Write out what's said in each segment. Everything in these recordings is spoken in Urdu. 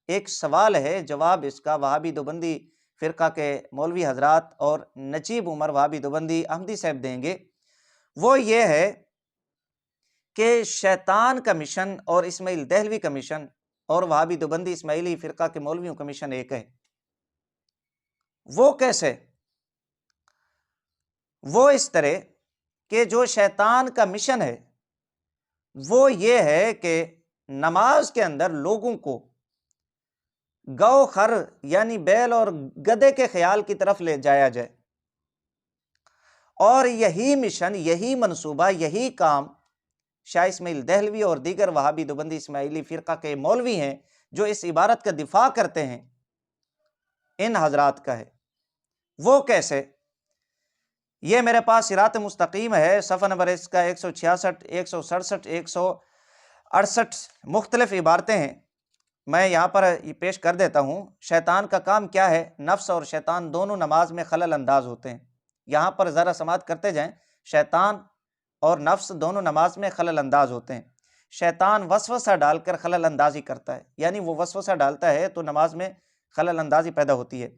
ایک سوال ہے، جواب اس کا وہابی دیوبندی فرقہ کے مولوی حضرات اور نجیب عمر وہابی دیوبندی احمدی صاحب دیں گے۔ وہ یہ ہے کہ شیطان کا مشن اور اسماعیل دہلوی کا مشن اور وہابی دیوبندی اسماعیلی فرقہ کے مولویوں کا مشن ایک ہے۔ وہ کیسے؟ وہ اس طرح کہ جو شیطان کا مشن ہے وہ یہ ہے کہ نماز کے اندر لوگوں کو گو خر یعنی بیل اور گدھے کے خیال کی طرف لے جایا جائے، اور یہی مشن، یہی منصوبہ، یہی کام شاہ اسماعیل دہلوی اور دیگر وہابی دیوبندی اسماعیلی فرقہ کے مولوی ہیں جو اس عبارت کا دفاع کرتے ہیں، ان حضرات کا ہے۔ وہ کیسے؟ یہ میرے پاس صراط مستقیم ہے، صفحہ نمبر اس کا 166، 167، 168 مختلف عبارتیں ہیں، میں یہاں پر یہ پیش کر دیتا ہوں۔ شیطان کا کام کیا ہے؟ نفس اور شیطان دونوں نماز میں خلل انداز ہوتے ہیں۔ یہاں پر ذرا سماعت کرتے جائیں، شیطان اور نفس دونوں نماز میں خلل انداز ہوتے ہیں۔ شیطان وسوسہ ڈال کر خلل اندازی کرتا ہے، یعنی وہ وسوسہ ڈالتا ہے تو نماز میں خلل اندازی پیدا ہوتی ہے۔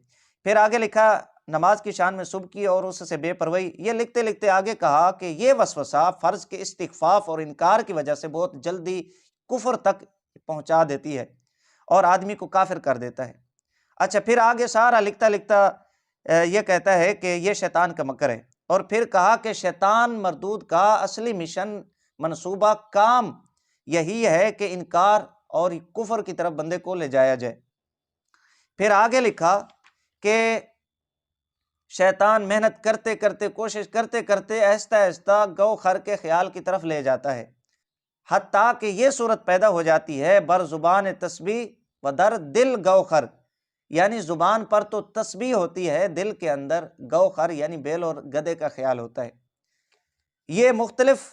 پھر آگے لکھا نماز کی شان میں صبح کی اور اس سے بے پرواہی۔ یہ لکھتے لکھتے آگے کہا کہ یہ وسوسہ فرض کے استخفاف اور انکار کی وجہ سے بہت جلدی کفر تک پہنچا دیتی ہے اور آدمی کو کافر کر دیتا ہے۔ اچھا، پھر آگے سارا لکھتا لکھتا یہ کہتا ہے کہ یہ شیطان کا مکر ہے، اور پھر کہا کہ شیطان مردود کا اصلی مشن، منصوبہ، کام یہی ہے کہ انکار اور کفر کی طرف بندے کو لے جایا جائے۔ پھر آگے لکھا کہ شیطان محنت کرتے کرتے، کوشش کرتے کرتے آہستہ آہستہ گو خر کے خیال کی طرف لے جاتا ہے، حتیٰ کہ یہ صورت پیدا ہو جاتی ہے بر زبان تسبیح و در دل گو خر، یعنی زبان پر تو تسبیح ہوتی ہے، دل کے اندر گو خر یعنی بیل اور گدھے کا خیال ہوتا ہے۔ یہ مختلف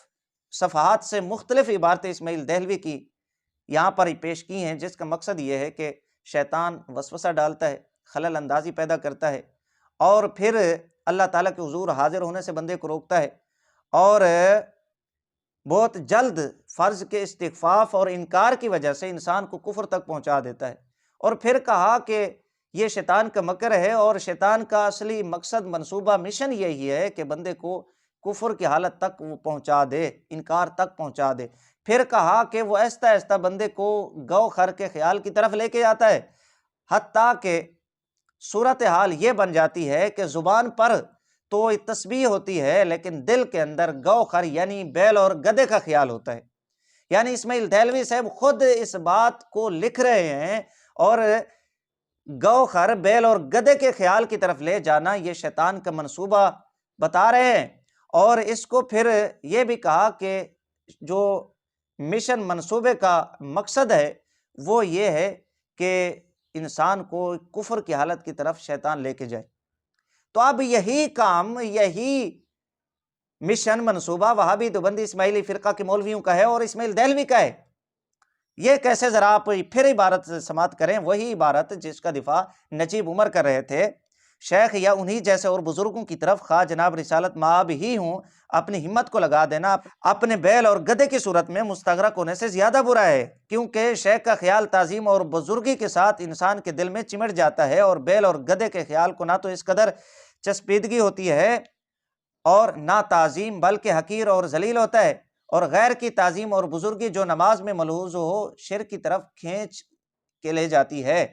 صفحات سے مختلف عبارتیں اسماعیل دہلوی کی یہاں پر ہی پیش کی ہیں، جس کا مقصد یہ ہے کہ شیطان وسوسہ ڈالتا ہے، خلل اندازی پیدا کرتا ہے، اور پھر اللہ تعالیٰ کے حضور حاضر ہونے سے بندے کو روکتا ہے، اور بہت جلد فرض کے استخفاف اور انکار کی وجہ سے انسان کو کفر تک پہنچا دیتا ہے۔ اور پھر کہا کہ یہ شیطان کا مکر ہے، اور شیطان کا اصلی مقصد، منصوبہ، مشن یہی ہے کہ بندے کو کفر کی حالت تک وہ پہنچا دے، انکار تک پہنچا دے۔ پھر کہا کہ وہ آہستہ آہستہ بندے کو گو خر کے خیال کی طرف لے کے جاتا ہے، حتیٰ کہ صورتحال یہ بن جاتی ہے کہ زبان پر تو تسبیح ہوتی ہے لیکن دل کے اندر گو خر یعنی بیل اور گدھے کا خیال ہوتا ہے۔ یعنی اسماعیل دہلوی صاحب خود اس بات کو لکھ رہے ہیں، اور گو خر، بیل اور گدھے کے خیال کی طرف لے جانا یہ شیطان کا منصوبہ بتا رہے ہیں، اور اس کو پھر یہ بھی کہا کہ جو مشن، منصوبے کا مقصد ہے وہ یہ ہے کہ انسان کو کفر کی حالت کی طرف شیطان لے کے جائے۔ تو اب یہی کام، یہی مشن، منصوبہ وہابی دیوبندی اسماعیلی فرقہ کے مولویوں کا ہے اور اسماعیل دہلوی کا ہے۔ یہ کیسے؟ ذرا آپ پھر عبارت سماعت کریں، وہی عبارت جس کا دفاع نجیب عمر کر رہے تھے۔ شیخ یا انہی جیسے اور بزرگوں کی طرف خواہ جناب رسالت مآب ہی ہوں، اپنی ہمت کو لگا دینا اپنے بیل اور گدھے کی صورت میں مستغرق ہونے سے زیادہ برا ہے، کیونکہ شیخ کا خیال تعظیم اور بزرگی کے ساتھ انسان کے دل میں چمٹ جاتا ہے، اور بیل اور گدھے کے خیال کو نہ تو اس قدر چسپیدگی ہوتی ہے اور نہ تعظیم، بلکہ حقیر اور ذلیل ہوتا ہے، اور غیر کی تعظیم اور بزرگی جو نماز میں ملحوظ ہو شرک کی طرف کھینچ کے لے جاتی ہے۔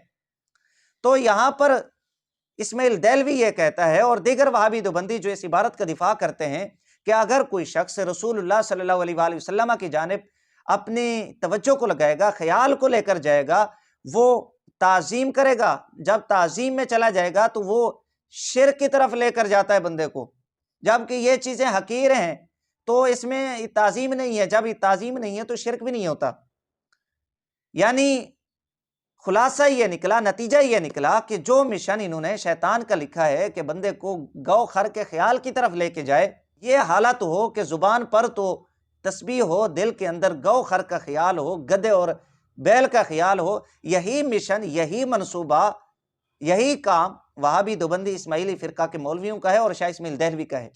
تو یہاں پر اسماعیل دہلوی یہ کہتا ہے، اور دیگر وہابی دیوبندی جو اس عبارت کا دفاع کرتے ہیں، کہ اگر کوئی شخص رسول اللہ صلی اللہ علیہ وآلہ وسلم کی جانب اپنی توجہ کو لگائے گا، خیال کو لے کر جائے گا، وہ تعظیم کرے گا، جب تعظیم میں چلا جائے گا تو وہ شرک کی طرف لے کر جاتا ہے بندے کو، جبکہ یہ چیزیں حقیر ہیں تو اس میں تعظیم نہیں ہے، جب یہ تعظیم نہیں ہے تو شرک بھی نہیں ہوتا۔ یعنی خلاصہ یہ نکلا، نتیجہ یہ نکلا کہ جو مشن انہوں نے شیطان کا لکھا ہے کہ بندے کو گو خر کے خیال کی طرف لے کے جائے، یہ حالت ہو کہ زبان پر تو تسبیح ہو، دل کے اندر گو خر کا خیال ہو، گدھے اور بیل کا خیال ہو، یہی مشن، یہی منصوبہ، یہی کام وہابی دیوبندی اسماعیلی فرقہ کے مولویوں کا ہے اور شاہ اسماعیل دہلوی کا ہے،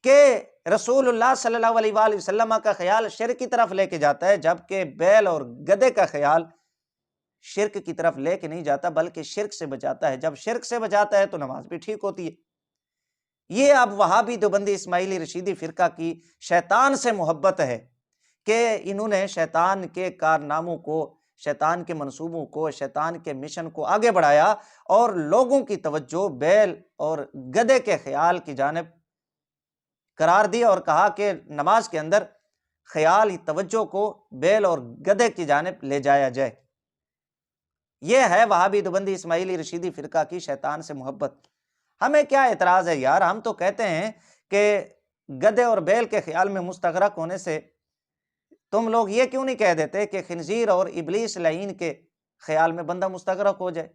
کہ رسول اللہ صلی اللہ علیہ وآلہ وسلم کا خیال شرک کی طرف لے کے جاتا ہے، جبکہ بیل اور گدھے کا خیال شرک کی طرف لے کے نہیں جاتا بلکہ شرک سے بچاتا ہے۔ جب شرک سے بچاتا ہے تو نماز بھی ٹھیک ہوتی ہے۔ یہ اب وہابی دیوبندی اسماعیلی رشیدی فرقہ کی شیطان سے محبت ہے کہ انہوں نے شیطان کے کارناموں کو، شیطان کے منصوبوں کو، شیطان کے مشن کو آگے بڑھایا اور لوگوں کی توجہ بیل اور گدھے کے خیال کی جانب قرار دیا اور کہا کہ نماز کے اندر خیال توجہ کو بیل اور گدھے کی جانب لے جایا جائے۔ یہ ہے وہابی دیوبندی اسماعیلی رشیدی فرقہ کی شیطان سے محبت۔ ہمیں کیا اعتراض ہے یار؟ ہم تو کہتے ہیں کہ گدھے اور بیل کے خیال میں مستغرق ہونے سے تم لوگ یہ کیوں نہیں کہہ دیتے کہ خنزیر اور ابلیس لعین کے خیال میں بندہ مستغرق ہو جائے؟